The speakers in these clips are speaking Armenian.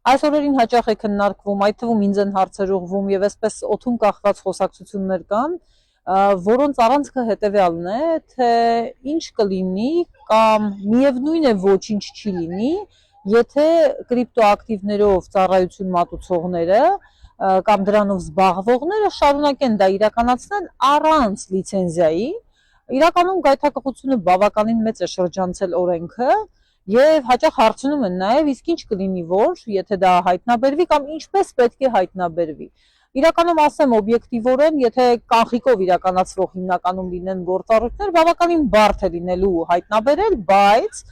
Այս օրերին հաճախ է քննարկվում, այդ թվում ինձ են հարցեր ուղղվում եւ այսպես օդում կախված խոսակցություններ կան, որոնց առանցքը հետեւյալն է, թե ինչ կլինի կամ միևնույն է ոչինչ չի լինի, եթե կրիպտոակտիվներով ծառայություն մատուցողները կամ դրանով զբաղվողները շարունակեն դա իրականացնել առանց լիցենզիայի, իրականում գայթակղությունը բավականին մեծ է շրջանցել օրենքը եւ հաճախ հարցնում են նաեւ իսկ ինչ կլինի որ եթե դա հայտնաբերվի կամ ինչպես պետք է հայտնաբերվի։ Իրականում ասեմ օբյեկտիվորեն, եթե կանխիկով իրականացվող հիմնականում լինեն գործառույթներ, բավականին բարդ է լինելու հայտնաբերել, բայց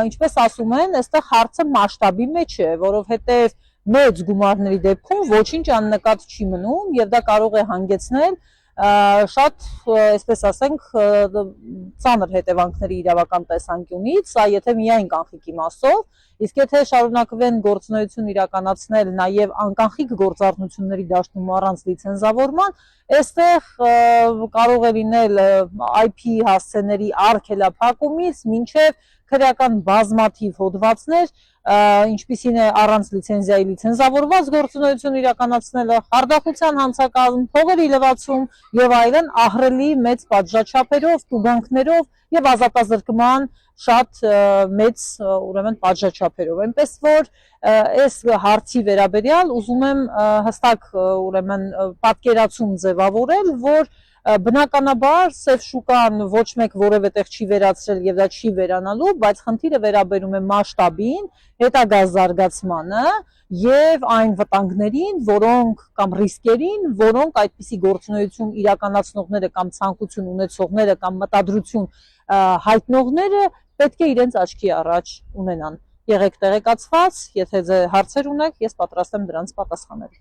ինչպես ասում են, այստեղ հարցը մասշտաբի մեջ է, որովհետեւ մեծ գումարների դեպքում ոչինչ աննկատ չի մնում եւ դա կարող է հանգեցնել շատ, այսպես ասենք, ծանր հետևանքների իրավական տեսանկյունից, սա եթե միայն կանխիկի մասով, իսկ եթե շարունակվեն գործունեություն իրականացնել նաև անկանխիկ գործառնությունների դաշտում առանց լիցենզավորման, այստեղ կարող է լինել IP հասցեների արգելափակումից մինչև քրեական բազմաթիվ հոդվածներ, ինչպիսին է առանց լիցենզիայի լիցենզավորված գործունեություն իրականացնելը, խարդախության հանցակազմ, փողերի լվացում եւ այլն ահռելի մեծ պատժաչափերով, տուգանքներով եւ ազատազրկման շատ մեծ ուրեմն պատժաչափերով։ Այնպես որ այս հարցի վերաբերյալ ուզում եմ հստակ ուրեմն պատկերացում ձևավորել, որ բնականաբար սև շուկան ոչ մեկ որևէ տեղ չի վերացրել եւ դա չի վերանալու, բայց խնդիրը վերաբերում է մասշտաբին, հետագա զարգացմանը եւ այն վտանգներին, որոնք կամ ռիսկերին, որոնք այդպիսի գործունեություն իրականացնողները կամ ցանկություն ունեցողները կամ մտադրություն հայտնողները պետք է իրենց աչքի առաջ ունենան։ Եղեք տեղեկացված, եթե հարցեր ունեք, ես պատրաստ եմ դրանց պատասխանել։